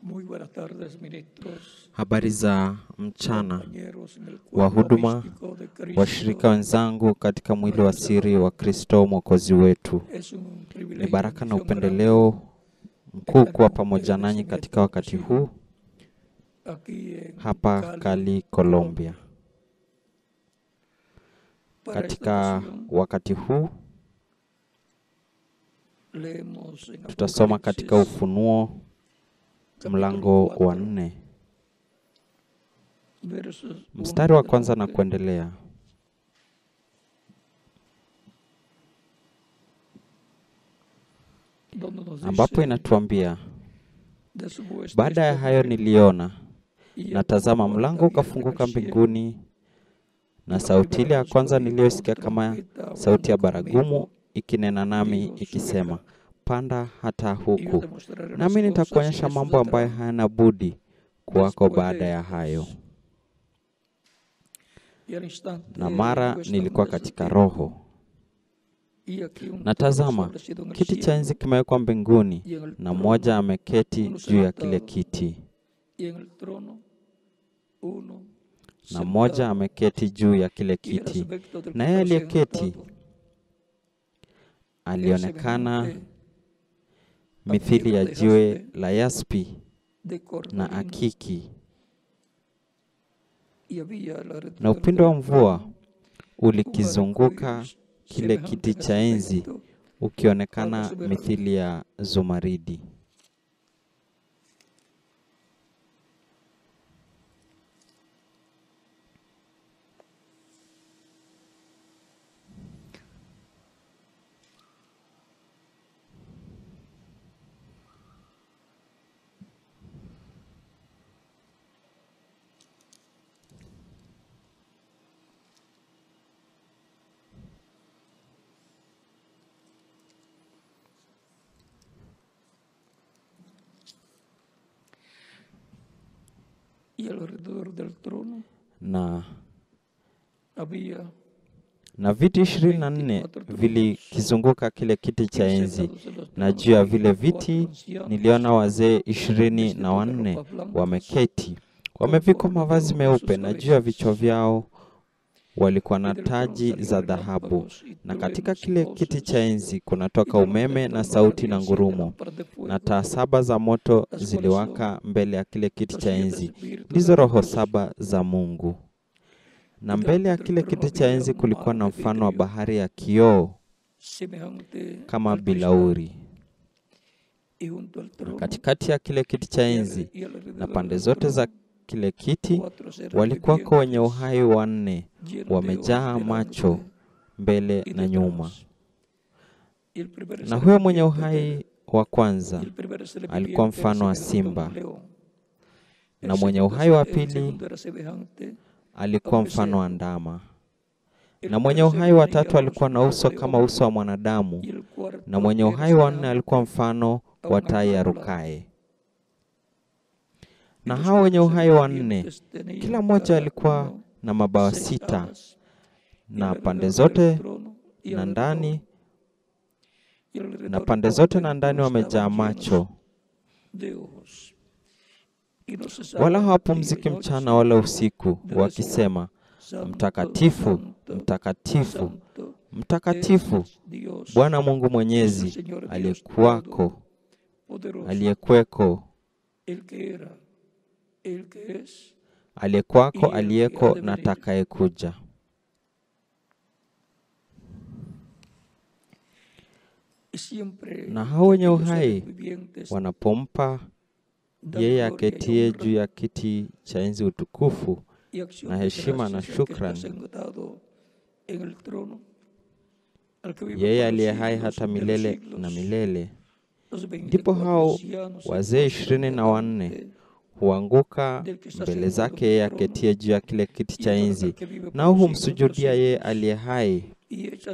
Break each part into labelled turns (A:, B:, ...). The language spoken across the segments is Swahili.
A: Muy buenas tardes, ministros.
B: Habari za mchana, wahuduma, washirika wenzangu katika mwili wa siri wa Kristo Mwokozi wetu. Ni baraka na upendeleo mkuu kuwa pamoja nanyi katika wakati huu hapa Cali, Colombia. Katika wakati huu tutasoma katika Ufunuo mlango wa 4 mstari wa kwanza na kuendelea. Ambapo inatuambia, baada ya hayo niliona, na tazama mlango ukafunguka mbinguni, na sauti ile ya kwanza niliyosikia kama sauti ya baragumu ikinena nami ikisema, panda hata huku, nami nitakuonyesha mambo ambayo hayana budi kuwako baada ya hayo. Na mara nilikuwa katika roho, na tazama kiti cha enzi kimewekwa mbinguni, na mmoja ameketi juu ya kile kiti. Na mmoja ameketi juu ya kile kiti, na yeye aliyeketi alionekana mithili ya jiwe la yaspi na akiki, na upindo wa mvua ulikizunguka kile kiti cha enzi, ukionekana mithili ya zumaridi. Na viti 24 vilikizunguka kile kiti cha enzi, na juu ya vile viti niliona wazee 24 wameketi, wamevikwa mavazi meupe, na juu ya vichwa vyao walikuwa na taji za dhahabu. Na katika kile kiti cha enzi kunatoka umeme na sauti na ngurumo, na taa 7 za moto ziliwaka mbele ya kile kiti cha enzi, ndizo roho 7 za Mungu. Na mbele ya kile kiti cha enzi kulikuwa na mfano wa bahari ya kioo kama bilauri. Na katikati ya kile kiti cha enzi na pande zote za kile kiti walikuwako wenye uhai 4, wamejaa macho mbele na nyuma. Na huyo mwenye uhai wa kwanza alikuwa mfano wa simba, na mwenye uhai wa pili alikuwa mfano wa ndama, na mwenye uhai wa tatu alikuwa na uso kama uso wa mwanadamu, na mwenye uhai wa 4 alikuwa mfano wa tai arukaye. Na hao wenye uhai wa 4 kila mmoja alikuwa na mabawa 6, na pande zote na ndani, wamejaa macho, wala hawapumziki mchana wala usiku, wakisema, mtakatifu, mtakatifu, mtakatifu, Bwana Mungu Mwenyezi, aliyekuwako, aliyeko na atakayekuja. Na hao wenye uhai wanapompa yeye aketie juu ya kiti cha enzi utukufu na heshima na shukrani, yeye aliye hai hata milele na milele, ndipo hao wazee 24 huanguka mbele zake yeye aketie juu ya kile kiti cha enzi, nao humsujudia yeye aliye hai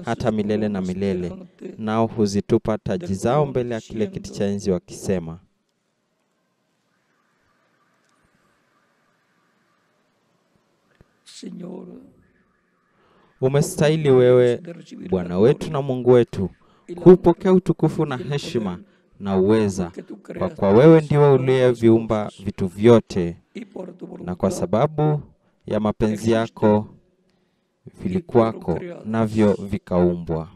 B: hata milele na milele, nao huzitupa taji zao mbele ya kile kiti cha enzi wakisema, umestahili wewe, Bwana wetu na Mungu wetu, kupokea utukufu na heshima na uweza, kwa kuwa wewe ndiwe uliyeviumba vitu vyote, na kwa sababu ya mapenzi yako vilikuwako, navyo vikaumbwa.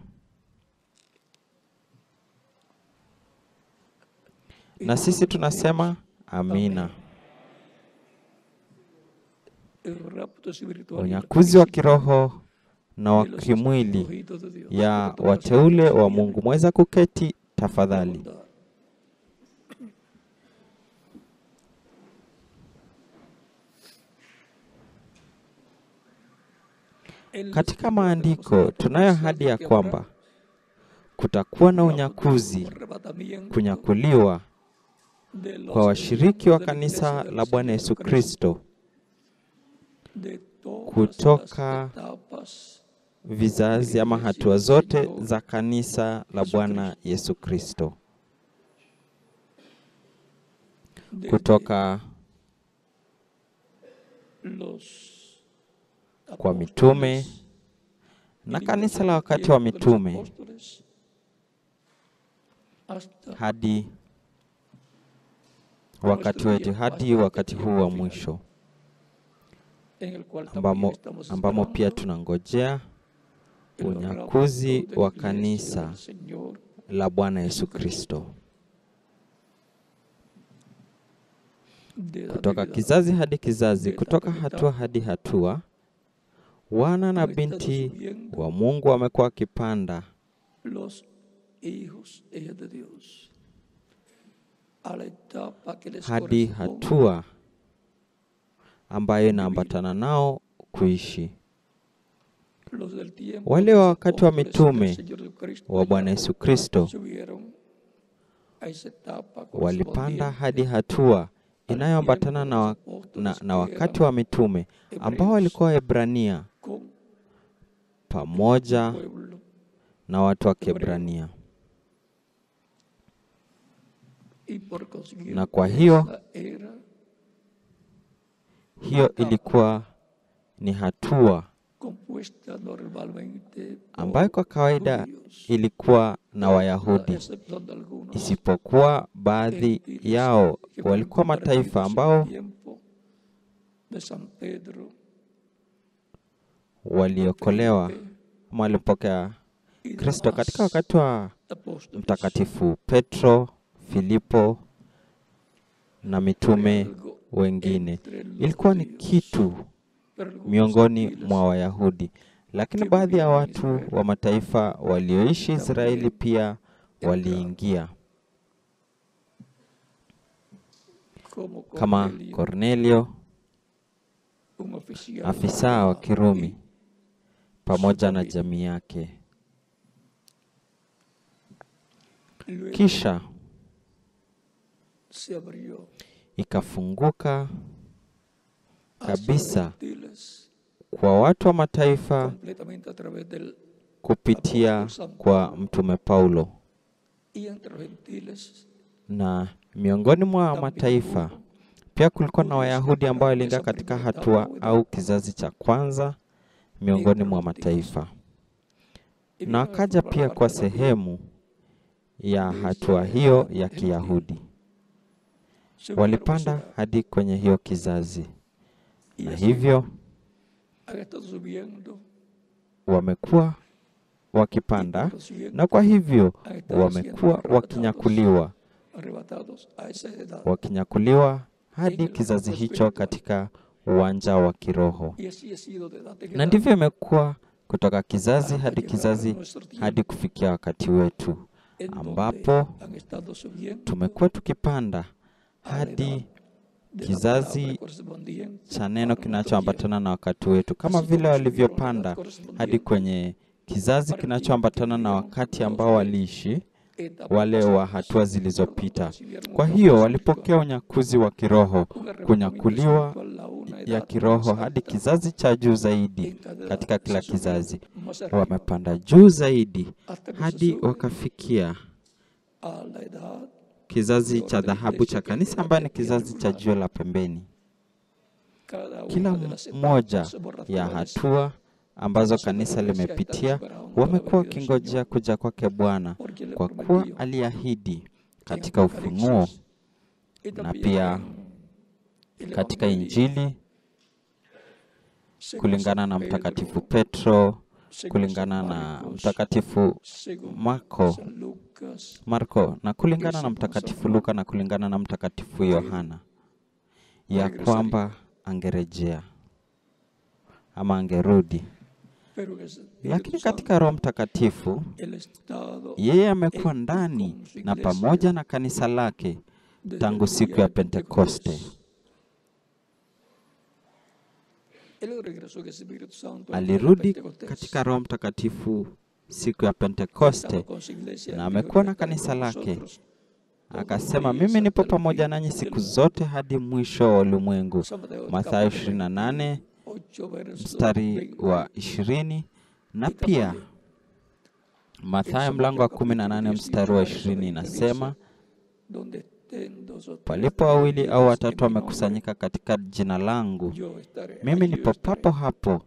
B: Na sisi tunasema amina. Unyakuzi wa kiroho na wa kimwili ya wateule wa Mungu. Mweza kuketi tafadhali. Katika maandiko tunayo ahadi ya kwamba kutakuwa na unyakuzi, kunyakuliwa kwa washiriki wa kanisa la Bwana Yesu Kristo kutoka vizazi ama hatua zote za kanisa la Bwana Yesu Kristo, kutoka kwa mitume na kanisa la wakati wa mitume hadi wakati wetu, hadi wakati huu wa mwisho ambamo pia tunangojea unyakuzi wa kanisa la Bwana Yesu Kristo. Kutoka kizazi hadi kizazi, kutoka hatua hadi hatua, wana na binti wa Mungu wamekuwa kipanda hadi hatua ambayo inaambatana nao kuishi. Wale wa wakati wa mitume wa Bwana Yesu Kristo walipanda hadi hatua inayoambatana na wakati wa mitume ambao walikuwa Waebrania pamoja na watu wa Kiebrania. Na kwa hiyo ilikuwa ni hatua ambayo kwa kawaida ilikuwa na Wayahudi, isipokuwa baadhi yao walikuwa mataifa ambao waliokolewa, walipokea Kristo katika wakati wa Mtakatifu Petro, Filipo na mitume wengine. Ilikuwa ni kitu miongoni mwa Wayahudi, lakini baadhi ya watu wa mataifa walioishi Israeli pia waliingia, kama Kornelio, afisa wa Kirumi, pamoja na jamii yake. Kisha ikafunguka kabisa kwa watu wa mataifa kupitia kwa mtume Paulo. Na miongoni mwa mataifa pia kulikuwa na Wayahudi ambao waliingia katika hatua au kizazi cha kwanza miongoni mwa mataifa, na wakaja pia kwa sehemu ya hatua hiyo ya Kiyahudi. Walipanda hadi kwenye hiyo kizazi, na hivyo wamekuwa wakipanda, na kwa hivyo wamekuwa wakinyakuliwa hadi kizazi hicho katika uwanja wa kiroho. Na ndivyo imekuwa kutoka kizazi hadi kizazi hadi kufikia wakati wetu, ambapo tumekuwa tukipanda hadi kizazi cha neno kinachoambatana na wakati wetu, kama vile walivyopanda hadi kwenye kizazi kinachoambatana na wakati ambao waliishi wale wa hatua zilizopita. Kwa hiyo walipokea unyakuzi wa kiroho, kunyakuliwa ya kiroho hadi kizazi cha juu zaidi. Katika kila kizazi wamepanda juu zaidi hadi wakafikia kizazi cha dhahabu cha kanisa, ambaye ni kizazi cha juu la pembeni. Kila moja ya hatua ambazo kanisa limepitia, wamekuwa wakingojea kuja kwake Bwana, kwa kuwa aliahidi katika Ufunuo na pia katika Injili kulingana na Mtakatifu Petro, kulingana na Mtakatifu Marko na kulingana na Mtakatifu Luka na kulingana na Mtakatifu Yohana, ya kwamba angerejea ama angerudi. Lakini katika Roho Mtakatifu yeye amekuwa ndani na pamoja na kanisa lake tangu siku ya Pentekoste. Alirudi katika Roho Mtakatifu siku ya Pentekoste na amekuwa na kanisa lake. Akasema, mimi nipo pamoja nanyi siku zote hadi mwisho wa ulimwengu. Mathayo 28 mstari wa 20, na pia Mathayo mlango wa 18 mstari wa 20 inasema, palipo wawili au watatu wamekusanyika katika jina langu, mimi nipo papo hapo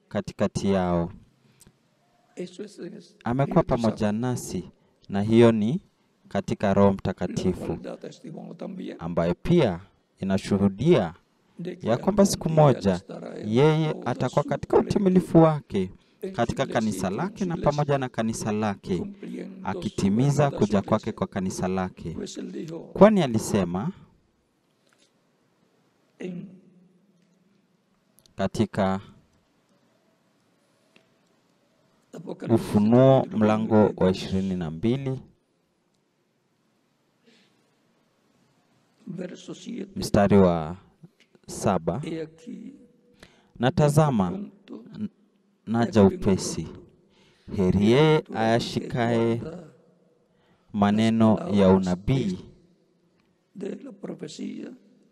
B: katikati yao. Amekuwa pamoja nasi, na hiyo ni katika Roho Mtakatifu, ambaye pia inashuhudia ya kwamba siku moja yeye atakuwa katika utimilifu wake katika kanisa lake na pamoja na kanisa lake, akitimiza kuja kwake kwa kanisa lake. Kwani alisema katika Ufunuo mlango wa 22 mstari wa 7, na tazama, naja upesi, heri yeye ayashikaye maneno ya unabii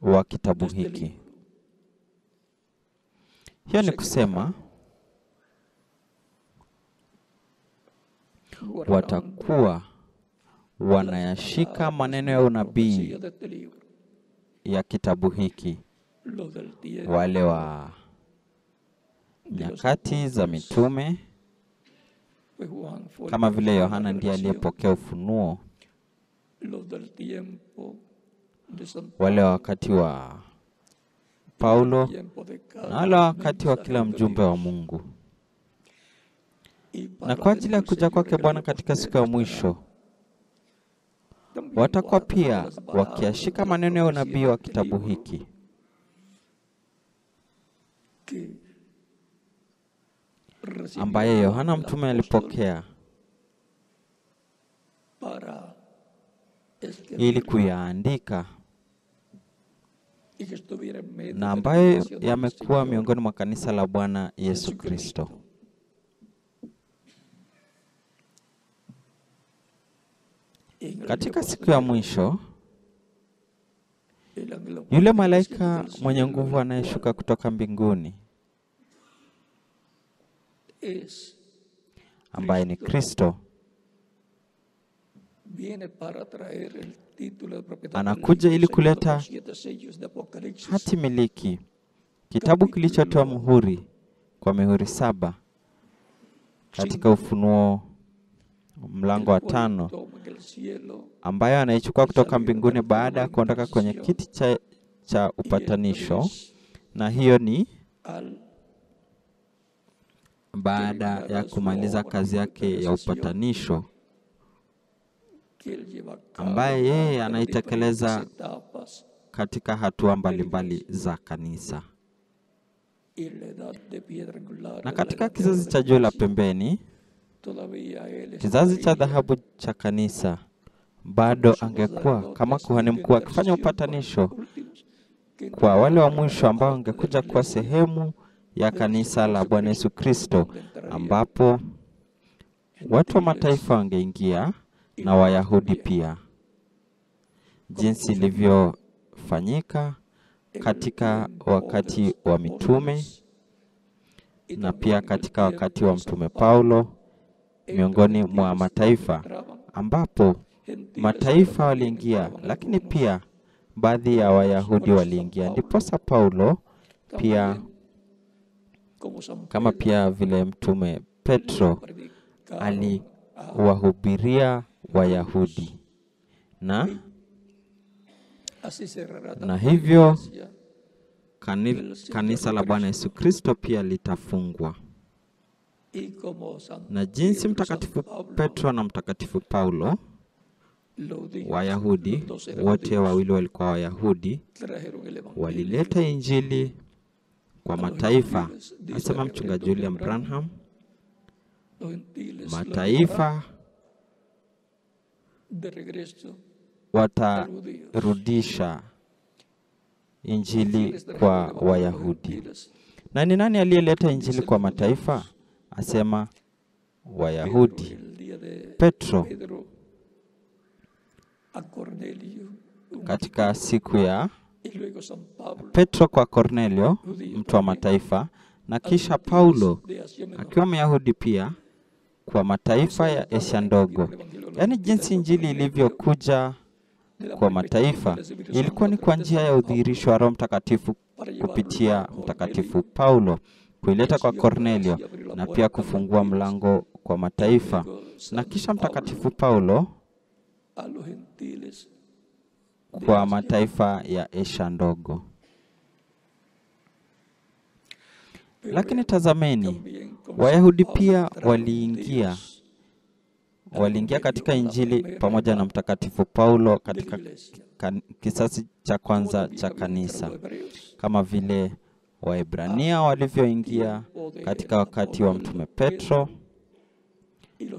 B: wa kitabu hiki. Hiyo ni kusema watakuwa wanayashika maneno ya unabii ya kitabu hiki, wale wa nyakati za mitume, kama vile Yohana ndiye aliyepokea ufunuo, wale wakati wa Paulo, na wale wakati wa kila mjumbe wa Mungu. Na kwa ajili ya kuja kwake Bwana katika siku ya mwisho, watakuwa pia wakiashika maneno ya unabii wa kitabu hiki, ambaye Yohana mtume alipokea ili kuyaandika, na ambayo yamekuwa miongoni mwa kanisa la Bwana Yesu Kristo. Katika siku ya mwisho, yule malaika mwenye nguvu anayeshuka kutoka mbinguni, ambaye ni Kristo, anakuja ili kuleta hati miliki, kitabu kilichotoa muhuri kwa mihuri 7 katika Ufunuo mlango wa 5, ambayo anaichukua kutoka mbinguni baada ya kuondoka kwenye kiti cha upatanisho. Na hiyo ni baada ya kumaliza kazi yake ya upatanisho, ambaye yeye anaitekeleza katika hatua mbalimbali za kanisa. Na katika kizazi cha juu la pembeni, kizazi cha dhahabu cha kanisa, bado angekuwa kama kuhani mkuu akifanya upatanisho kwa wale wa mwisho ambao angekuja kuwa sehemu ya kanisa la Bwana Yesu Kristo, ambapo watu wa mataifa wangeingia na Wayahudi pia, jinsi ilivyofanyika katika wakati wa mitume na pia katika wakati wa mtume Paulo miongoni mwa mataifa, ambapo mataifa waliingia, lakini pia baadhi ya Wayahudi waliingia. Ndiposa Paulo pia, kama pia vile mtume Petro, aliwahubiria Wayahudi. Na hivyo kanisa la Bwana Yesu Kristo pia litafungwa. Na jinsi Mtakatifu Petro na Mtakatifu Paulo, Wayahudi, wote wawili walikuwa Wayahudi, walileta Injili kwa mataifa. Asema mchungaji William Branham, mataifa watarudisha Injili kwa Wayahudi. Na ni nani aliyeleta Injili kwa mataifa? Asema Wayahudi. Petro katika siku ya Petro kwa Kornelio, mtu wa mataifa, na kisha Paulo akiwa Myahudi pia kwa mataifa ya Asia ndogo. Yaani jinsi Injili ilivyokuja kwa mataifa ilikuwa ni kwa njia ya udhihirisho wa Roho Mtakatifu kupitia Mtakatifu Paulo, kuileta kwa Kornelio na pia kufungua mlango kwa mataifa. Na kisha Mtakatifu Paulo kwa mataifa ya Asia ndogo. Lakini tazameni, Wayahudi pia waliingia katika Injili pamoja na Mtakatifu Paulo katika kisasi cha kwanza cha kanisa, kama vile Waebrania walivyoingia katika wakati wa Mtume Petro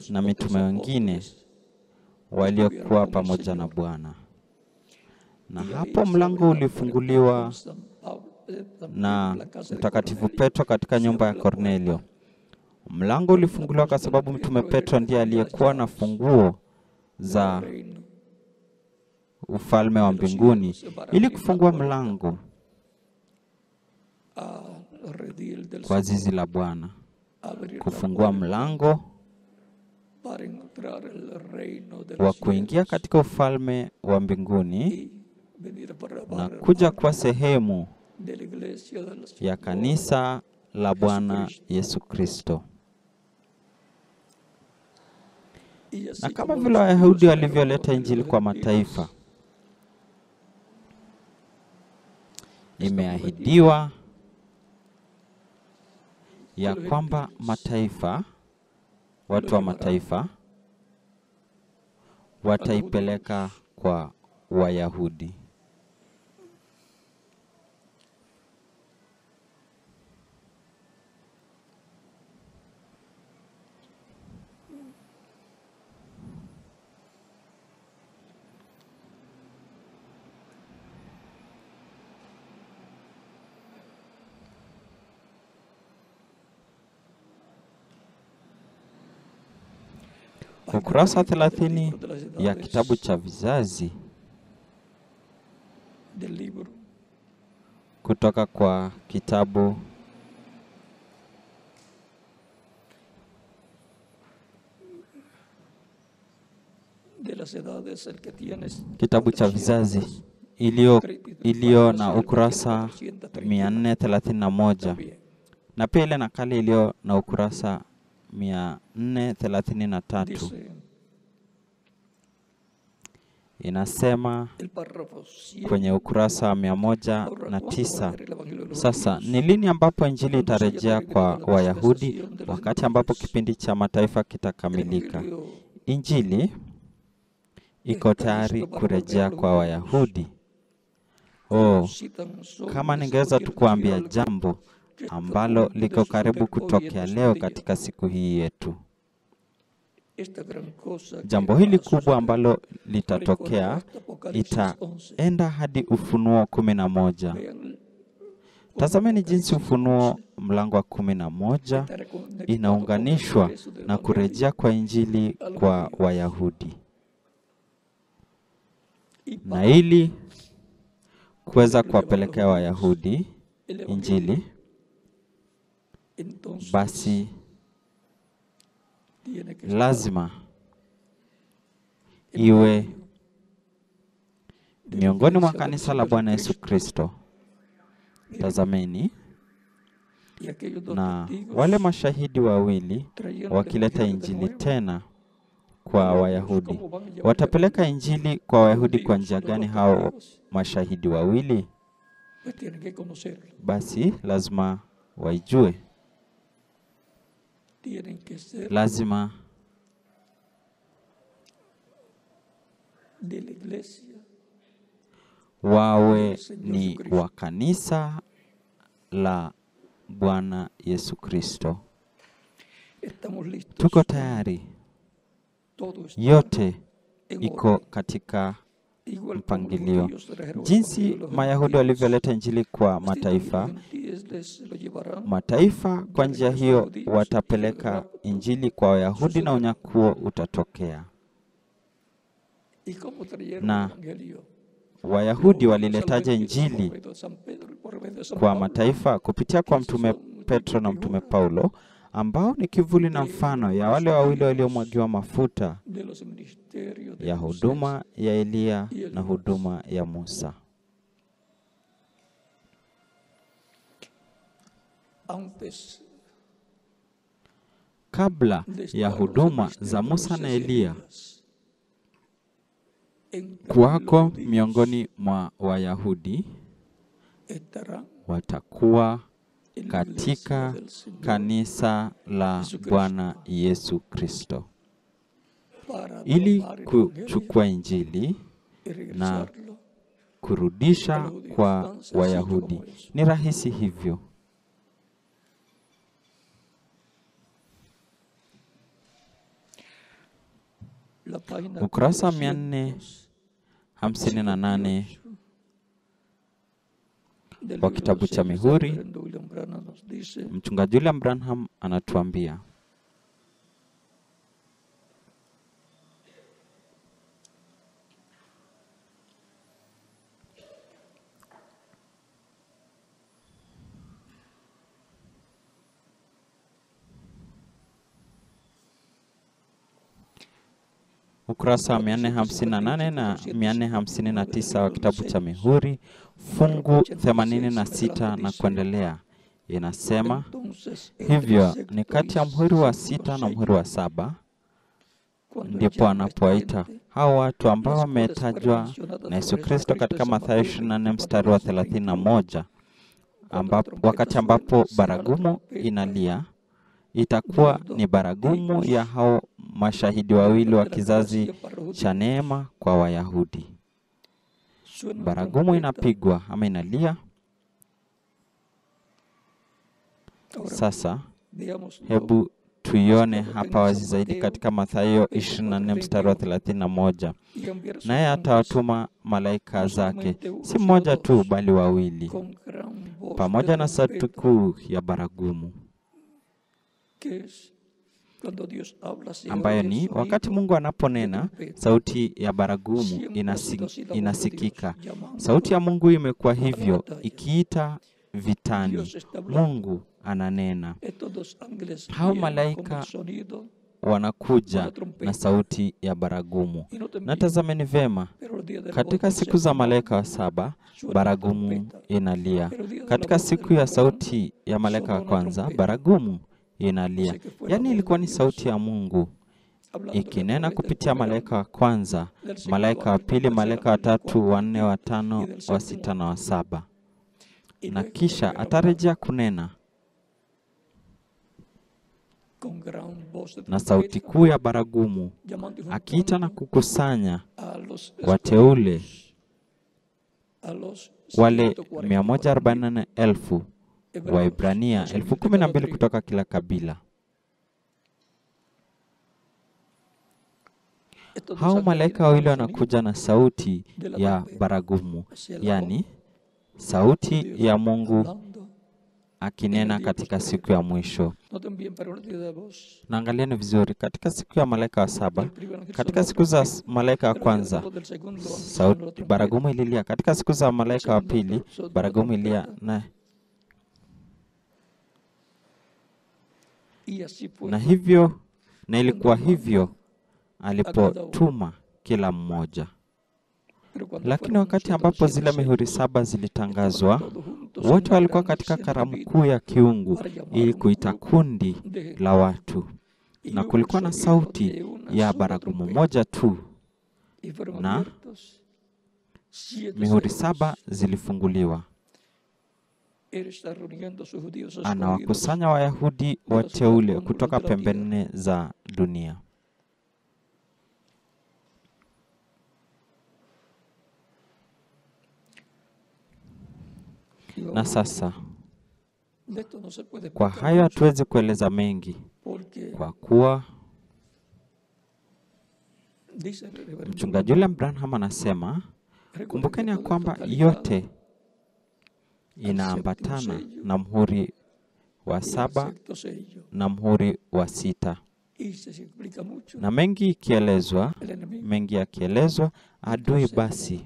B: na mitume wengine waliokuwa pamoja na Bwana. Na hapo mlango ulifunguliwa na Mtakatifu Petro katika nyumba ya Kornelio. Mlango ulifunguliwa kwa sababu Mtume Petro ndiye aliyekuwa na funguo za ufalme wa mbinguni, ili kufungua mlango kwa zizi la Bwana, kufungua mlango wa kuingia katika ufalme wa mbinguni na kuja kwa sehemu ya kanisa la Bwana Yesu Kristo. Na kama vile Wayahudi walivyoleta Injili kwa mataifa, imeahidiwa ya kwamba mataifa, watu wa mataifa, wataipeleka kwa Wayahudi. Ukurasa 30 ya kitabu cha vizazi kutoka kwa kitabu cha vizazi iliyo na ukurasa 431 na pia ile nakala iliyo na ukurasa 433 inasema kwenye ukurasa wa 109, sasa ni lini ambapo Injili itarejea kwa Wayahudi? Wakati ambapo kipindi cha mataifa kitakamilika. Injili iko tayari kurejea kwa Wayahudi. Kama ningeweza tu kuambia jambo ambalo liko karibu kutokea leo katika siku hii yetu. Jambo hili kubwa ambalo litatokea itaenda hadi Ufunuo 11. Tazameni jinsi Ufunuo mlango wa 11 inaunganishwa na kurejea kwa Injili kwa Wayahudi. Na ili kuweza kuwapelekea Wayahudi Injili, basi lazima iwe miongoni mwa kanisa la Bwana Yesu Kristo. Tazameni, na wale mashahidi wawili wakileta Injili tena kwa Wayahudi. Watapeleka Injili kwa Wayahudi kwa njia gani hao mashahidi wawili? Basi lazima waijue. Lazima wawe ni wa kanisa la Bwana Yesu Kristo. Tuko tayari. Yote iko katika mpangilio. Jinsi Mayahudi walivyoleta Injili kwa mataifa, mataifa kwa njia hiyo watapeleka Injili kwa Wayahudi na unyakuo utatokea. Na Wayahudi waliletaje Injili kwa mataifa? Kupitia kwa Mtume Petro na Mtume Paulo, ambao ni kivuli na mfano ya wale wawili waliomwagiwa mafuta ya huduma ya Elia na huduma ya Musa. Kabla ya huduma za Musa na Elia, kuwako miongoni mwa Wayahudi watakuwa katika kanisa la Bwana Yesu Kristo, ili kuchukua Injili na kurudisha kwa Wayahudi. Ni rahisi hivyo. Ukurasa 458 wa kitabu cha Mihuri, Mchungaji William Branham anatuambia, ukurasa 458 na 459 wa kitabu cha Mihuri, fungu 86 na kuendelea, inasema hivyo ni kati ya mhuri wa 6 na mhuri wa 7 ndipo anapoita hao watu ambao wametajwa na Yesu Kristo katika Mathayo 24 mstari wa 31, wakati ambapo baragumu inalia. Itakuwa ni baragumu ya hao mashahidi wawili wa kizazi cha neema kwa Wayahudi. Baragumu inapigwa ama inalia. Sasa hebu tuione hapa wazi zaidi katika Mathayo 24 mstari wa 31. Naye atawatuma malaika zake, si mmoja tu bali wawili, pamoja na sauti kuu ya baragumu, ambayo ni wakati Mungu anaponena, sauti ya baragumu inasikika. Sauti ya Mungu imekuwa hivyo, ikiita vitani. Mungu ananena. Hao malaika wanakuja na sauti ya baragumu. Na tazameni vema, katika siku za malaika wa 7, baragumu inalia. Katika siku ya sauti ya malaika wa kwanza, baragumu inalia. Yaani ilikuwa ni sauti ya Mungu ikinena kupitia malaika wa kwanza, malaika wa pili, malaika wa 3, wa 4, wa 5, wa 6 na wa 7. Na kisha atarejea kunena na sauti kuu ya baragumu, akiita na kukusanya wateule wale 144,000 Waibrania 12,000 kutoka kila kabila. Hao malaika wawili wanakuja na sauti ya baragumu, yani sauti ya Mungu akinena katika siku ya mwisho. Na angalieni vizuri, katika siku ya malaika wa 7, katika siku za malaika wa kwanza, sauti baragumu ililia. Katika siku za malaika wa pili, baragumu ililia. Na hivyo, na ilikuwa hivyo alipotuma kila mmoja. Lakini wakati ambapo zile mihuri 7 zilitangazwa, wote walikuwa katika karamu kuu ya kiungu ili kuita kundi la watu na kulikuwa na sauti ya baragumu moja tu, na mihuri 7 zilifunguliwa. Anawakusanya Wayahudi wateule kutoka pembe 4 za dunia. Na sasa, kwa hayo hatuwezi kueleza mengi, kwa kuwa Mchungaji William Branham anasema, kumbukeni ya kwamba yote inaambatana na mhuri wa 7 na mhuri wa 6. Na mengi yakielezwa, adui basi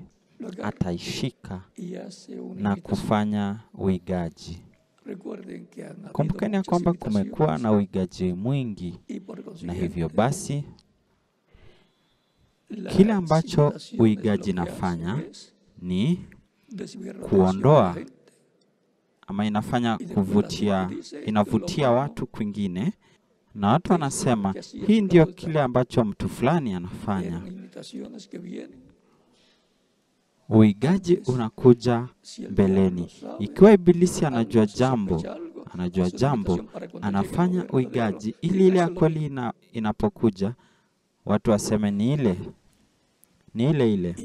B: ataishika na kufanya uigaji. Kumbukeni ya kwamba kumekuwa na uigaji mwingi, na hivyo basi kile ambacho uigaji nafanya ni kuondoa, ama inavutia watu kwingine, na watu wanasema hii ndio kile ambacho mtu fulani anafanya. Uigaji unakuja mbeleni. Ikiwa ibilisi anajua jambo, anafanya uigaji ili ile ya kweli inapokuja watu waseme ni ile.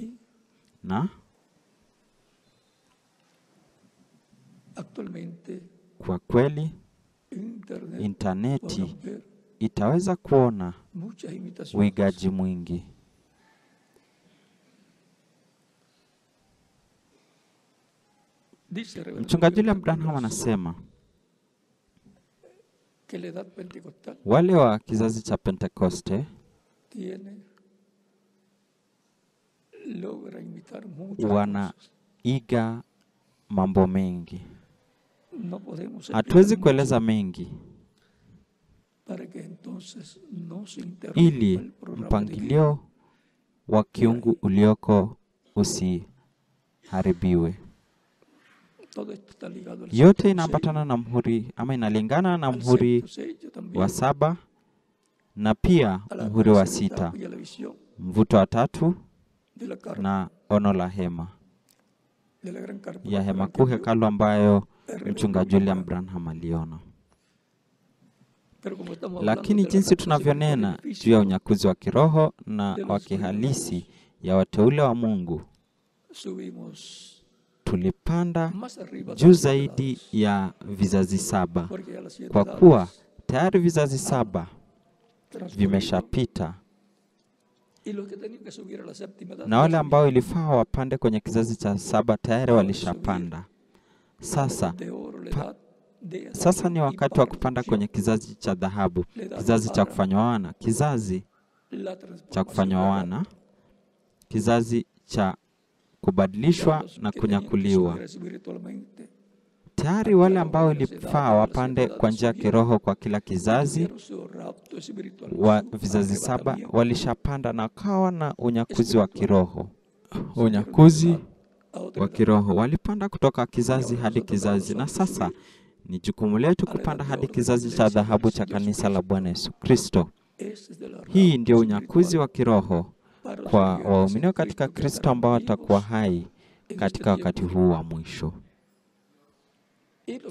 B: Na kwa kweli interneti itaweza kuona uigaji mwingi. Mchungaji William Branham anasema wale wa kizazi cha Pentekoste wanaiga mambo mengi. Hatuwezi kueleza mengi ili mpangilio wa kiungu ulioko usiharibiwe. Yote inaambatana na mhuri, ama inalingana na mhuri wa 7 na pia mhuri wa 6, mvuto wa 3 na ono la hema ya hema kuu, hekalu ambayo Mchungaji William Branham aliona. Lakini jinsi tunavyonena juu ya unyakuzi wa kiroho na wa kihalisi ya wateule wa Mungu, tulipanda juu zaidi ya vizazi 7, kwa kuwa tayari vizazi 7 vimeshapita, na wale ambao ilifaa wapande kwenye kizazi cha 7 tayari walishapanda. Sasa ni wakati wa kupanda kwenye kizazi cha dhahabu, kizazi cha kufanywa wana, kizazi cha kufanywa wana, kizazi cha kubadilishwa na kunyakuliwa. Tayari wale ambao ilifaa wapande kwa njia kiroho kwa kila kizazi wa vizazi 7 walishapanda na kawa na unyakuzi wa kiroho. Unyakuzi wa kiroho walipanda kutoka kizazi hadi kizazi, na sasa ni jukumu letu kupanda hadi kizazi cha dhahabu cha kanisa la Bwana Yesu Kristo. Hii ndio unyakuzi wa kiroho kwa waumini katika Kristo ambao watakuwa hai katika wakati huu wa mwisho.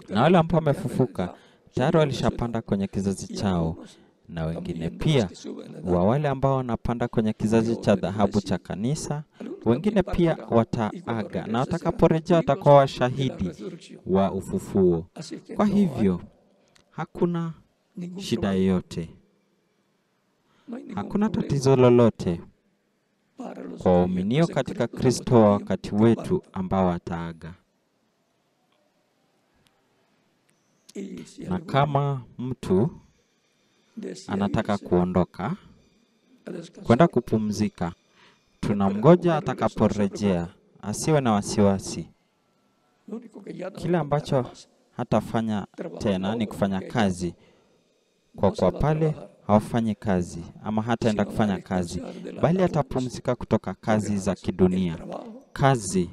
B: Na wale ambao wamefufuka tayari walishapanda kwenye kizazi chao, na wengine pia wa wale ambao wanapanda kwenye kizazi cha dhahabu cha kanisa, wengine pia wataaga, na watakaporejea watakuwa washahidi wa ufufuo. Kwa hivyo hakuna shida yoyote, hakuna tatizo lolote kwa waaminio katika Kristo wa wakati wetu ambao wataaga. Na kama mtu anataka kuondoka kwenda kupumzika, tunamgoja atakaporejea, asiwe na wasiwasi. Kile ambacho hatafanya tena ni kufanya kazi, kwa pale hawafanyi kazi ama hataenda kufanya kazi, bali atapumzika kutoka kazi za kidunia. Kazi,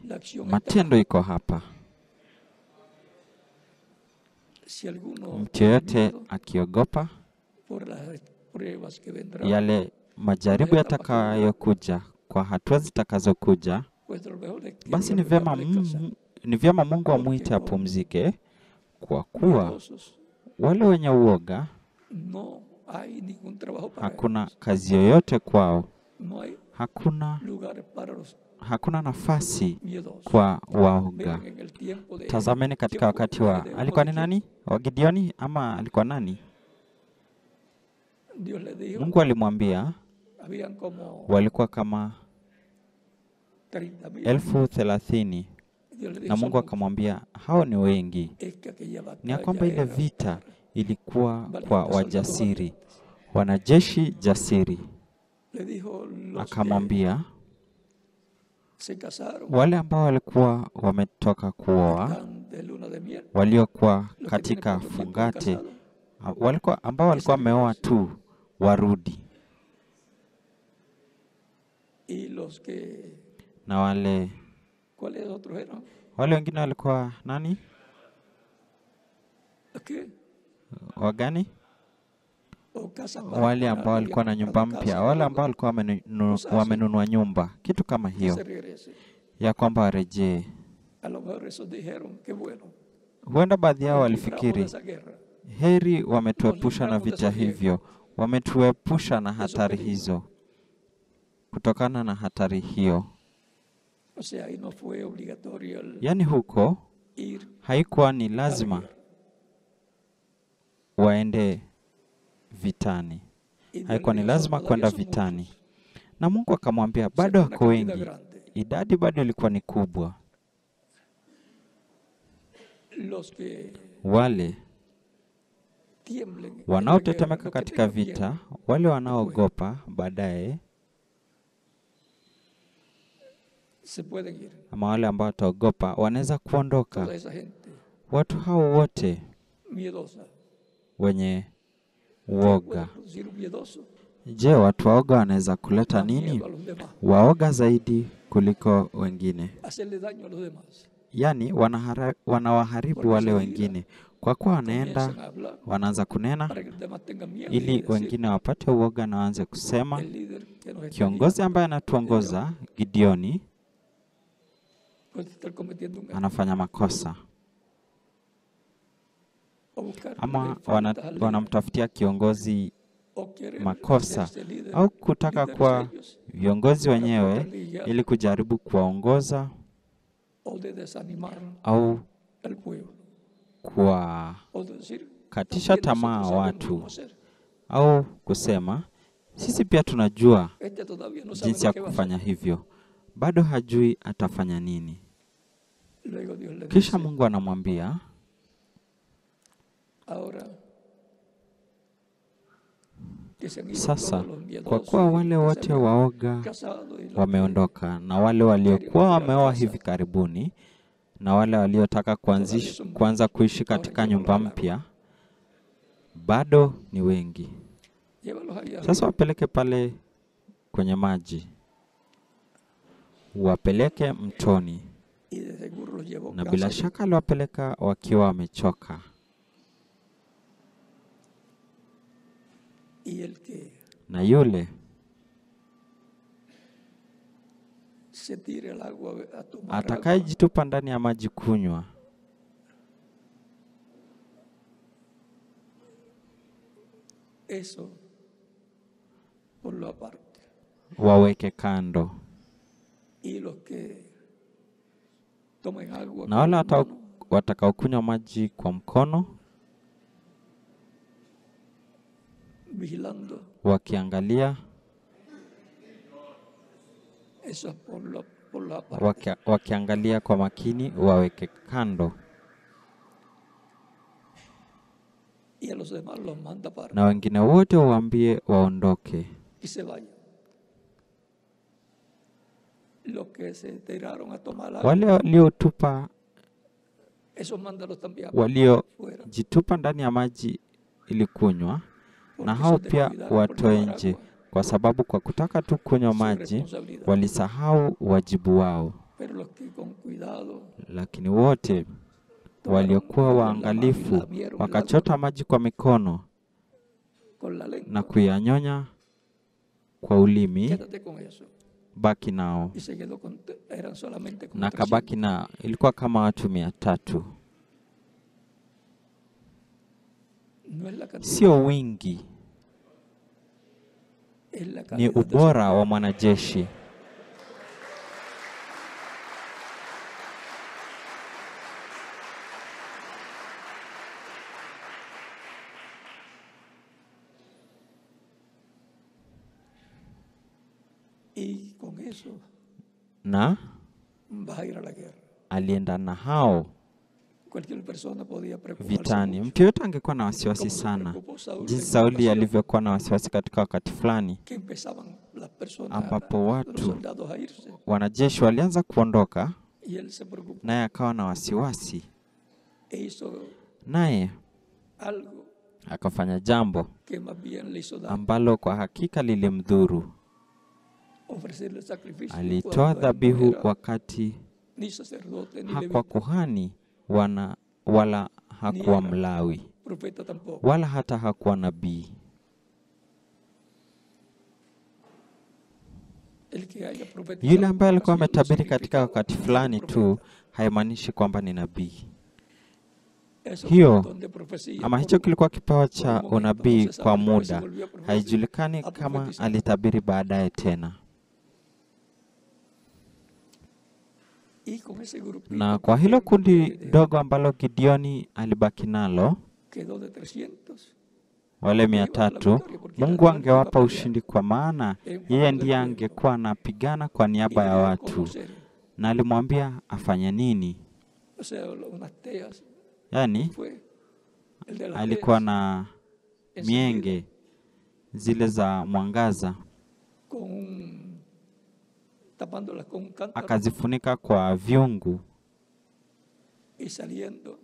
B: matendo iko hapa. Mtu yote akiogopa
A: pruebas que vendrán,
B: yale majaribu yatakayokuja, kwa hatua zitakazokuja,
A: pues lo mejor es que
B: basi
A: Dios lo llame a descansar.
B: ni vyema Mungu amwite apumzike, kwa kuwa
A: Miedosos,
B: wale wenye uoga
A: no hay ningún trabajo para
B: hakuna
A: ellos.
B: kazi yoyote kwao,
A: No hay
B: hakuna
A: lugares para los
B: nafasi
A: miedosos.
B: kwa waoga.
A: Vean en el tiempo de
B: Tazameni katika wakati wa, alikuwa ni nani? Wa Gideoni ama alikuwa nani?
A: Dios le dijo,
B: Mungu alimwambia
A: habían como
B: walikuwa kama
A: 30,000.
B: 30,000,
A: Dios le dijo,
B: na
A: "Son
B: Mungu
A: muchos".
B: akamwambia hao ni wengi.
A: Es que aquella
B: Ni ya kwamba
A: batalla
B: ile
A: era
B: vita ilikuwa
A: valientes
B: kwa
A: soldados
B: wajasiri,
A: valientes.
B: wanajeshi jasiri.
A: Le dijo, los que
B: Akamwambia
A: se casaron,
B: wale ambao walikuwa wametoka kuoa,
A: están de luna de miel,
B: waliokuwa
A: los que tienen
B: katika
A: poco tiempo de
B: fungate,
A: casado,
B: ambao walikuwa wameoa tu warudi,
A: y los que,
B: na
A: ¿cuáles otros eran?
B: wale wengine walikuwa nani?
A: Los que
B: Wagani?
A: o casan
B: Wale ambao walikuwa na nyumba mpya, wale ambao walikuwa wamenunua nyumba, kitu kama hiyo,
A: se regrese.
B: ya kwamba warejee.
A: A lo mejor esos dijeron, qué bueno,
B: Huenda baadhi yao
A: nos libramos de
B: walifikiri,
A: esa guerra.
B: heri wametuepusha na vita hivyo, wametuepusha na hatari hizo, kutokana na hatari hiyo.
A: O sea, ahí no fue obligatorio el
B: Yaani huko
A: ir
B: haikuwa ni lazima waende vitani,
A: y Dios
B: haikuwa
A: le
B: ni
A: dijo,
B: lazima
A: "Todavía
B: kwenda
A: son
B: vitani.
A: muchos".
B: Na Mungu akamwambia
A: O sea,
B: bado
A: que una
B: wako
A: cantidad
B: wengi,
A: grande.
B: idadi bado ilikuwa ni kubwa.
A: Los que
B: Wale
A: tiemblen en la
B: wanaotetemeka
A: guerra, los que
B: katika
A: tengan
B: vita,
A: miedo,
B: wale wanaogopa baadaye,
A: se pueden ir.
B: ama wale ambao wataogopa wanaweza kuondoka.
A: Toda esa gente
B: Watu hao wote
A: miedosa.
B: wenye
A: ¿Qué puede
B: uoga,
A: producir un miedoso?
B: je, watu waoga wanaweza kuleta
A: Más
B: nini?
A: miedo a los demás.
B: Waoga zaidi kuliko wengine,
A: Hacerle daño a los demás.
B: yaani wanawaharibu wale wengine, kwa kuwa wanaenda
A: Comienzan a hablar
B: wanaanza kunena
A: para que los demás tengan miedo y
B: ili
A: decir,
B: wengine wapate uoga na waanze kusema.
A: el líder que nos está
B: Kiongozi ambaye anatuongoza Gideoni
A: puede estar cometiendo un error
B: anafanya makosa,
A: o buscar
B: ama
A: faltas al líder,
B: wanamtafutia kiongozi
A: o querer
B: makosa,
A: hacerse líder,
B: au kutaka
A: líderes
B: kuwa
A: ellos,
B: viongozi
A: para
B: wenyewe
A: tratar de guiar
B: ili kujaribu kuwaongoza
A: o de desanimar
B: au
A: al pueblo, o de decir,
B: kuwakatisha
A: "También
B: tamaa
A: nosotros sabemos
B: watu,
A: cómo hacer".
B: au kusema sisi pia tunajua
A: Este todavía no sabe
B: jinsi
A: lo
B: ya
A: que va a
B: kufanya
A: hacer.
B: hivyo, bado hajui atafanya nini.
A: Luego Dios le
B: Kisha
A: dice,
B: Mungu anamwambia
A: ahora que se han ido
B: sasa,
A: todos los miedosos
B: kwa kuwa
A: y
B: wale
A: que se
B: wote
A: habían
B: waoga
A: casado y los
B: wameondoka, na wale waliokuwa wameoa hivi karibuni, na wale waliotaka kuanza kuishi katika nyumba mpya, bado ni wengi.
A: que llévalos allá
B: Sasa
A: arriba,
B: wapeleke pale kwenye maji, wapeleke mtoni,
A: y de seguro los llevó
B: na bila
A: cansados.
B: shaka aliwapeleka wakiwa wamechoka.
A: Y el que
B: Na yule
A: se tire al agua a tomar agua,
B: atakayejitupa ndani ya maji kunywa,
A: eso por lo aparte.
B: waweke kando.
A: Y los que tomen agua
B: Na
A: con
B: wale
A: la mano,
B: watakaokunywa maji kwa mkono,
A: vigilando,
B: wakiangalia,
A: eso es por lo aparte.
B: wakiangalia kwa makini, waweke kando.
A: Y a los demás los manda para
B: Na wengine wote waambie waondoke.
A: y se vayan. Los que se tiraron a tomar agua,
B: Wale waliotupa,
A: esos mándalos también
B: waliojitupa
A: fuera.
B: ndani ya maji ili kunywa,
A: Porque
B: na hao
A: esos
B: pia
A: descuidaron por
B: watoe
A: tomar
B: nje,
A: agua,
B: kwa sababu kwa kutaka tu kunywa
A: su
B: maji
A: responsabilidad.
B: walisahau wajibu wao.
A: Pero los que con cuidado
B: Lakini wote waliokuwa waangalifu wakachota maji kwa mikono
A: con la
B: na
A: lengua.
B: kuyanyonya kwa ulimi,
A: Quédate con eso.
B: baki nao.
A: Y se quedó con, eran solamente como
B: Na
A: 300.
B: kabaki na, ilikuwa kama watu 300.
A: No es la cantidad,
B: Sio wingi,
A: es la
B: ni
A: calidad del
B: ubora wa mwanajeshi.
A: Y con eso
B: Na
A: vas a ir a la guerra.
B: alienda na hao
A: Cualquier persona podía preocuparse
B: vitani.
A: mucho.
B: Mtu yote angekuwa na wasiwasi sana, jinsi Sauli alivyokuwa na wasiwasi katika wakati fulani
A: Que empezaban las personas,
B: ambapo
A: los
B: watu
A: soldados a irse.
B: wanajeshi walianza kuondoka,
A: Y él se preocupó
B: naye akawa na wasiwasi,
A: e hizo
B: naye
A: algo
B: akafanya jambo
A: que más bien le hizo daño.
B: ambalo kwa hakika lilimdhuru.
A: Ofrecerle sacrificio
B: Alitoa
A: cuando él no
B: dhabihu
A: era
B: wakati
A: ni sacerdote ni
B: hakuwa
A: levita,
B: kuhani wala hakuwa Mlawi
A: profeta tampoco.
B: wala hata hakuwa nabii.
A: El que haya profetizado
B: Yule ambaye
A: en
B: alikuwa
A: ocasión no
B: ametabiri katika
A: significa
B: wakati
A: que sea
B: fulani
A: profeta.
B: tu haimaanishi kwamba ni nabii.
A: Eso
B: Hiyo,
A: fue un don de profecía
B: Ama
A: por
B: hicho
A: un-
B: kilikuwa kipawa
A: por
B: cha
A: un momento,
B: unabii
A: no se
B: kwa
A: sabe luego si
B: muda.
A: volvió a profetizar-
B: Haijulikani
A: a
B: kama
A: profetizar.
B: alitabiri baadaye tena.
A: Y con ese grupito
B: Na kwa hilo
A: pequeño
B: kundi
A: de-
B: dogo ambalo Gideoni alibaki nalo,
A: quedó de 300.
B: wale 300, Mungu angewapa ushindi, kwa maana yeye ndiye angekuwa anapigana kwa
A: Y
B: niaba ya
A: dio a
B: watu.
A: conocer,
B: Na alimwambia afanye nini?
A: o sea, unas teas.
B: Yani
A: Fue el de las
B: alikuwa
A: teas
B: na
A: encendidas
B: mienge zile za mwangaza,
A: con un, tapándolas con un cántaro
B: akazifunika kwa vyungu,
A: y saliendo.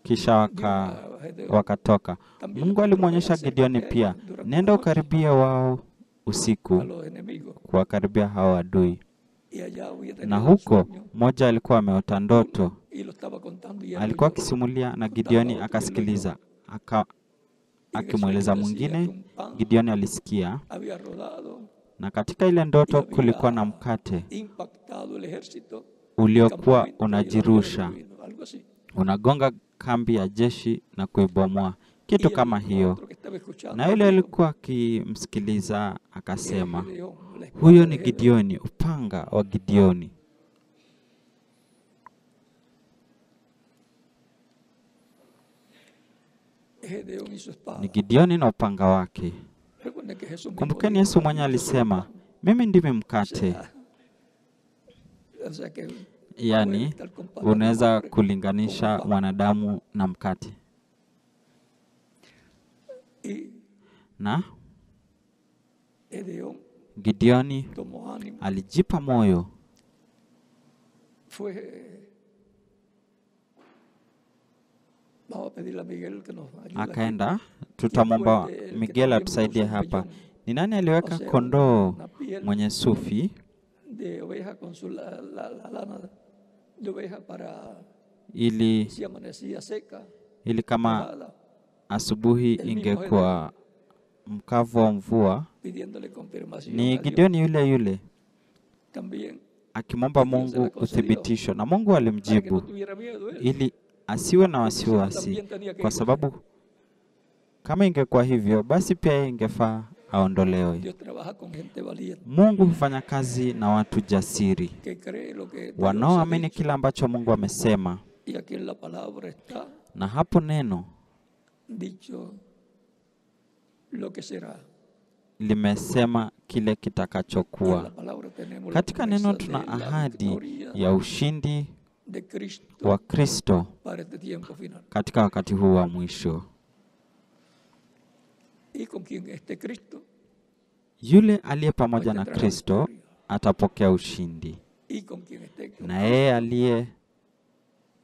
B: kisha
A: dio a Gedeón
B: wakatoka.
A: también
B: Mungu
A: la
B: alimwonyesha
A: oportunidad de
B: Gideoni
A: acercarse
B: pia,
A: a ellos durante
B: nenda
A: la noche
B: ukaribia wao usiku,
A: a los enemigos.
B: kuwakaribia hao adui.
A: Y allá había
B: Na
A: tenido un
B: huko
A: sueño
B: mmoja alikuwa ameota ndoto,
A: y lo estaba contando y él
B: alikuwa
A: oyó.
B: akisimulia na
A: Contaba
B: Gideoni
A: otro y él
B: akasikiliza,
A: oyó. Y en el
B: akimweleza
A: sueño decía
B: mwingine,
A: que un pan
B: Gideoni alisikia.
A: había rodado
B: Na katika ile
A: y
B: ndoto kulikuwa na
A: había
B: mkate
A: impactado el ejército,
B: uliokuwa
A: campamento, y lo había
B: unajirusha,
A: destruido, algo así.
B: unagonga kambi ya jeshi na kuibomoa,
A: Y
B: kitu
A: el
B: kama hiyo.
A: otro que estaba escuchando
B: Na yule
A: dijo,
B: alikuwa akimsikiliza
A: "Es
B: akasema,
A: Gedeón, la espada
B: huyo
A: de
B: ni
A: Gedeón".
B: Gideoni, upanga wa Gideoni.
A: Gedeón y su espada.
B: Ni Gideoni na upanga wake.
A: Recuerden que Jesús mismo
B: Kumbukeni
A: dijo,
B: Yesu mwenye
A: "Yo soy el
B: alisema,
A: pan".
B: mimi ndimi
A: O
B: mkate.
A: sea, o sea que
B: Yani
A: puede estar comparado un
B: unaweza
A: hombre
B: kulinganisha
A: con un pan.
B: mwanadamu na mkate.
A: Y
B: Na
A: Gedeón
B: Gideoni
A: tomó ánimo,
B: alijipa moyo,
A: fue, vamos a pedirle a Miguel que nos ayude aquí.
B: akaenda. Tutamwomba Miguel atusaidie hapa. Ni nani aliweka kondoo
A: una piel
B: mwenye sufi
A: de oveja con su la lana de oveja para
B: ili
A: si amanecía seca,
B: kama
A: mojada,
B: asubuhi ingekuwa mkavu wa mvua?
A: pidiéndole confirmación
B: Ni
A: a Dios.
B: Gideoni yule yule
A: También
B: akimwomba
A: Dios se
B: Mungu
A: la concedió.
B: uthibitisho, na Mungu
A: Para que no
B: alimjibu
A: tuviera miedo él.
B: ili asiwe na
A: Porque si no,
B: wasiwasi,
A: también tenía que
B: kwa
A: irse.
B: sababu kama ingekuwa hivyo basi pia yeye ingefaa aondolewe.
A: Dios trabaja con gente valiente
B: Mungu hufanya kazi na watu jasiri,
A: que cree lo que Dios ha
B: wanaoamini
A: dicho.
B: kila ambacho Mungu amesema,
A: Y aquí en la palabra está
B: na hapo neno
A: dicho lo que será.
B: limesema kile
A: Y en la
B: kitakachokuwa.
A: palabra tenemos la
B: Katika neno
A: promesa
B: tuna
A: de la
B: ahadi
A: victoria
B: ya ushindi
A: de Cristo
B: wa Kristo
A: para este tiempo final.
B: katika wakati huu wa mwisho.
A: Y con quien esté Cristo,
B: Yule aliye pamoja na
A: tendrá la
B: Kristo
A: victoria.
B: atapokea ushindi,
A: Y con quien esté con
B: na yeye aliye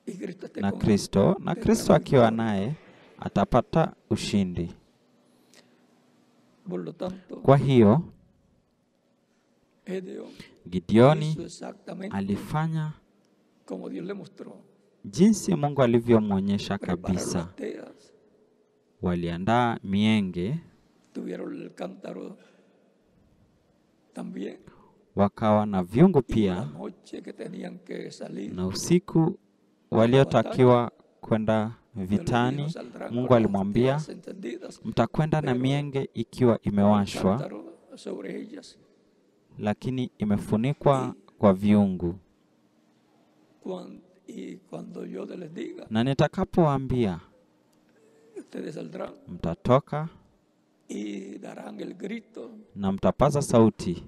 A: y Cristo esté
B: na
A: con él,
B: Kristo, na
A: tendrá
B: Kristo
A: la
B: akiwa
A: victoria.
B: naye atapata ushindi.
A: Por lo tanto,
B: Kwa hiyo
A: Gedeón
B: Gideoni
A: hizo exactamente
B: alifanya
A: como Dios le mostró.
B: jinsi Mungu alivyomwonyesha
A: Prepararon
B: kabisa.
A: las teas,
B: waliandaa mienge,
A: tuvieron el cántaro también,
B: wakawa na vyungu
A: y la
B: pia,
A: noche que tenían que salir,
B: na usiku waliotakiwa kwenda vitani, Mungu alimwambia, mtakwenda na mienge ikiwa imewashwa, lakini imefunikwa kwa vyungu. Na nitakapowaambia, mtatoka na mtapaza sauti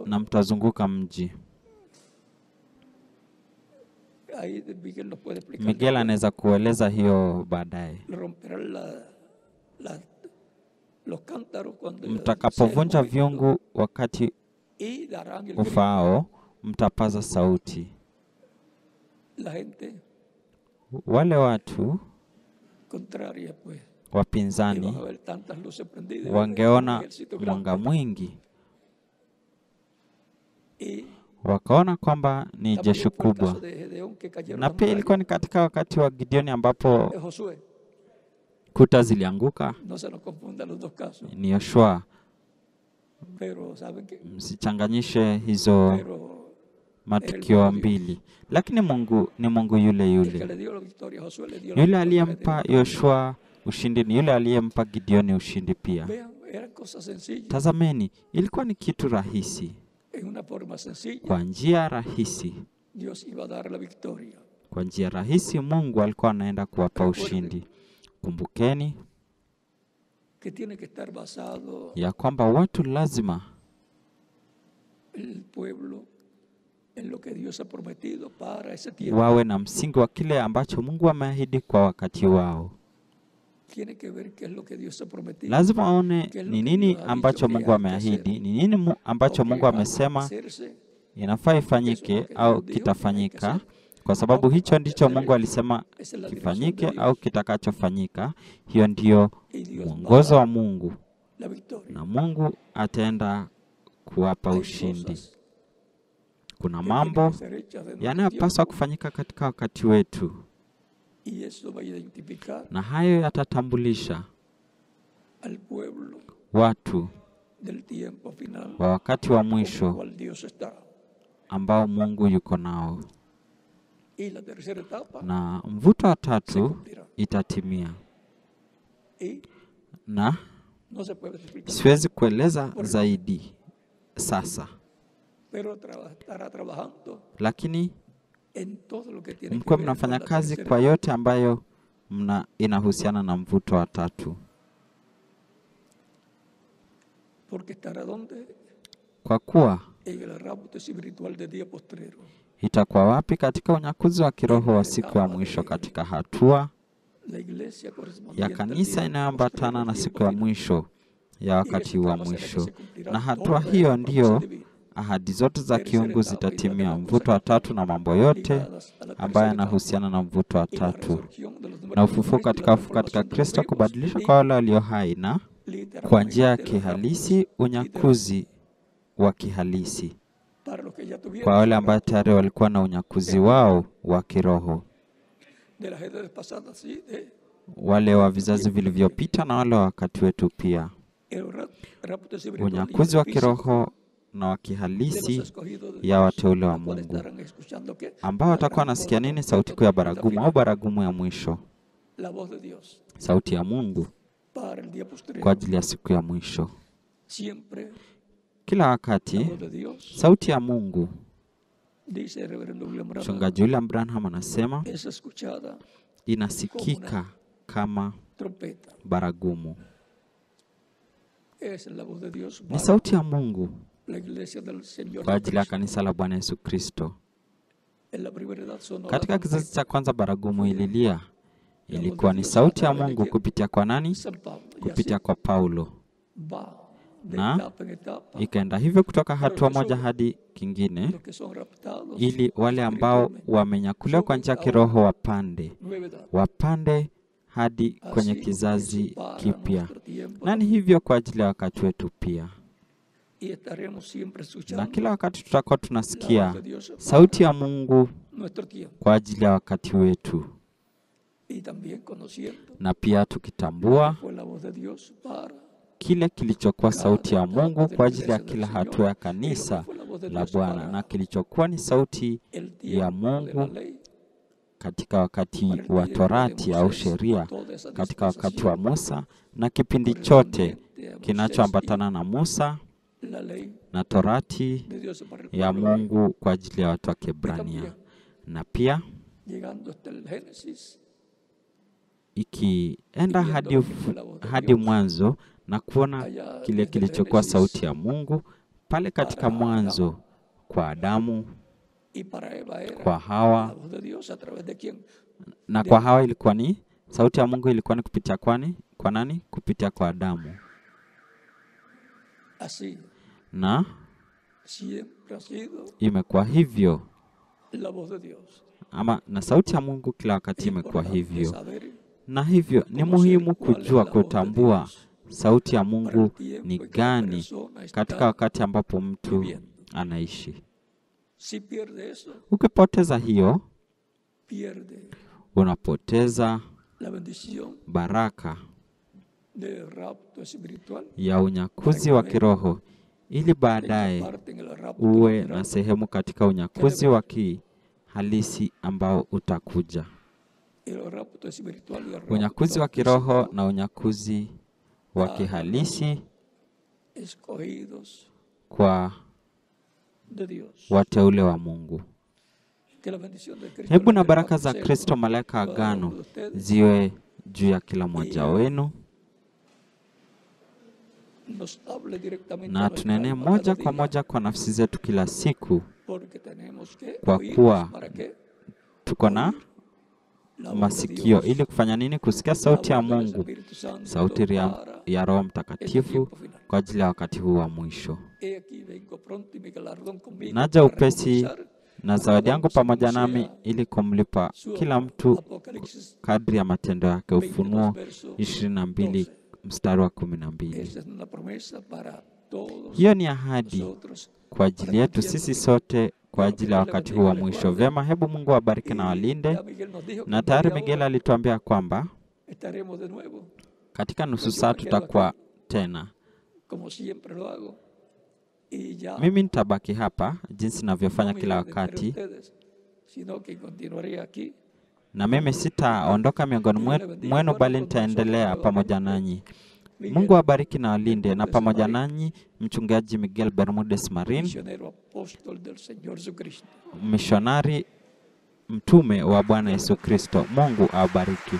B: na mtazunguka mji. Miguel anaweza kueleza hiyo baadaye. Mtakapovunja vyungu wakati ufaao, mtapaza sauti. Wale watu wapinzani wangeona mwanga mwingi, wakaona kwamba ni jeshi kubwa. Na pia ilikuwa ni katika wakati wa Gideoni ambapo kuta zilianguka. Ni Yoshua. Msichanganyishe hizo matukio mbili. Lakini Mungu ni Mungu yule yule. Yule aliyempa Yoshua ushindi ni yule aliyempa Gideoni ushindi pia. Tazameni, ilikuwa ni kitu rahisi. Kwa njia rahisi. Kwa njia rahisi Mungu alikuwa anaenda kuwapa ushindi. Kumbukeni ya kwamba watu lazima wawe na msingi wa kile ambacho Mungu ameahidi kwa wakati wao. Lazima waone ni nini ambacho Mungu ameahidi, ni nini ambacho Mungu amesema inafaa ifanyike au kitafanyika, kwa sababu hicho ndicho Mungu alisema kifanyike au kitakachofanyika. Hiyo ndio mwongozo wa Mungu, na Mungu ataenda kuwapa ushindi. Kuna mambo yanayopaswa kufanyika katika wakati wetu, na hayo yatatambulisha watu wa wakati wa mwisho ambao Mungu yuko nao. Na mvuto wa tatu itatimia. Na siwezi kueleza zaidi sasa, lakini mko mnafanya kazi kwa yote ambayo inahusiana na mvuto wa tatu. Kwa kuwa itakuwa wapi katika unyakuzi wa kiroho wa siku ya mwisho, katika hatua ya kanisa inayoambatana na siku ya mwisho ya wakati wa mwisho. Na hatua hiyo ndiyo ahadi zote za kiungu zitatimia, mvuto wa tatu na mambo yote ambayo yanahusiana na mvuto wa tatu. Na ufufuo katika Kristo, kubadilisha kwa wale walio hai, na kwa njia ya kihalisi unyakuzi wa kihalisi kwa wale ambao tayari walikuwa na unyakuzi wao wa kiroho, wale wa vizazi vilivyopita na wale wa wakati wetu pia. Unyakuzi wa kiroho na wa kihalisi ya wateule wa Mungu, ambao watakuwa nasikia nini? Sauti kuu ya baragumu au baragumu ya mwisho. Sauti ya Mungu kwa ajili ya siku ya mwisho. Kila wakati sauti ya Mungu, Mchungaji William Branham anasema, inasikika kama baragumu. Ni sauti ya Mungu kwa ajili ya kanisa la Bwana Yesu Kristo. Katika kizazi cha kwanza baragumu ililia. Ilikuwa ni sauti ya Mungu kupitia kwa nani? Kupitia kwa Paulo. Na ikaenda hivyo kutoka hatua moja hadi kingine, ili wale ambao wamenyakuliwa kwa njia kiroho wapande hadi kwenye kizazi kipya. Na ni hivyo kwa ajili ya wakati wetu pia. Na kila wakati tutakuwa tunasikia sauti ya Mungu
A: nuestro tiempo.
B: kwa ajili ya wakati wetu,
A: Y también conociendo
B: na pia tukitambua
A: fue la voz de Dios para
B: kile kilichokuwa sauti ya Mungu kwa ajili ya kila hatua ya kanisa la Bwana, na kilichokuwa ni sauti
A: el
B: ya
A: tiempo de la
B: Mungu
A: ley,
B: katika wakati wa Torati au sheria, katika wakati wa Musa, na kipindi chote kinachoambatana na Musa
A: la ley
B: na Torati
A: de Dios para el
B: ya
A: pueblo,
B: Mungu kwa ajili ya watu wa Kiebrania. Na pia
A: llegando hasta el Génesis,
B: ikienda hadi mwanzo na kuona kile kilichokuwa sauti ya Mungu pale katika mwanzo kwa Adamu,
A: y para Eva era
B: kwa
A: la
B: Hawa.
A: voz de Dios a través de quién?
B: Na kwa Hawa ilikuwa ni sauti ya Mungu, ilikuwa ni kupitia kwa nani? Kupitia kwa Adamu.
A: Así
B: Na
A: siempre ha sido
B: imekuwa hivyo,
A: la voz de Dios.
B: na sauti ya Mungu kila wakati imekuwa
A: Importante
B: hivyo.
A: saber
B: Na hivyo ni muhimu kujua, kutambua sauti ya Mungu ni gani katika wakati ambapo mtu anaishi.
A: si pierde eso,
B: Ukipoteza hiyo,
A: pierde
B: unapoteza
A: la bendición
B: baraka
A: de rapto espiritual.
B: ya unyakuzi wa kiroho, ili baadaye
A: Parte en el rapto
B: uwe
A: natural,
B: na sehemu katika unyakuzi wa kihalisi ambao utakuja.
A: el rapto espiritual y el rapto
B: Unyakuzi wa kiroho na unyakuzi wa kihalisi
A: escogidos
B: kwa
A: de Dios.
B: wateule wa Mungu.
A: Que la bendición de Cristo
B: Hebu na
A: le
B: baraka za
A: sea
B: Kristo malaika
A: cada uno
B: agano
A: de ustedes.
B: ziwe juu ya kila mmoja wenu,
A: Nos hable directamente a
B: na
A: nuestra
B: tunene
A: alma
B: moja
A: cada
B: kwa
A: día,
B: moja kwa nafsi zetu kila siku,
A: porque tenemos que
B: kwa
A: oírnos.
B: kuwa
A: ¿Para qué?
B: tuko na
A: La voz de
B: masikio
A: Dios,
B: ili kufanya nini? Kusikia
A: la
B: sauti ya
A: voz del
B: Mungu,
A: Espíritu Santo
B: sauti
A: para
B: ya Roho
A: este
B: Mtakatifu
A: tiempo final.
B: kwa ajili ya wakati huu wa mwisho.
A: He aquí vengo pronto y mi galardón conmigo
B: Naja
A: para
B: upesi
A: recompensar
B: na zawadi yangu pamoja nami, ili kumlipa
A: su
B: kila mtu
A: Apocalipsis
B: kadri ya matendo yake.
A: 22
B: Ufunuo
A: verso
B: 22
A: 12.
B: mstari wa 12.
A: Esa es una promesa para todos
B: Hiyo ni ahadi
A: nosotros.
B: kwa ajili yetu sisi sote kwa ajili ya wakati huu wa mwisho. Vyema, hebu Mungu awabariki na walinde.
A: Ya Miguel nos dijo que
B: Na tayari
A: media
B: Miguel
A: hora
B: alituambia kwamba
A: estaremos de nuevo,
B: katika nusu saa tutakuwa tena.
A: como siempre lo hago. Y ya
B: Mimi nitabaki hapa jinsi ninavyofanya
A: no
B: kila
A: me iré de entre
B: wakati,
A: ustedes, sino que continuaré aquí.
B: na mimi sitaondoka miongoni mwenu, bali nitaendelea pamoja nanyi. Mungu awabariki na walinde, na pamoja nanyi mchungaji Miguel Bermudez Marin,
A: Misionero apóstol del Señor Jesucristo.
B: mishonari mtume wa Bwana Yesu Kristo. Mungu awabariki.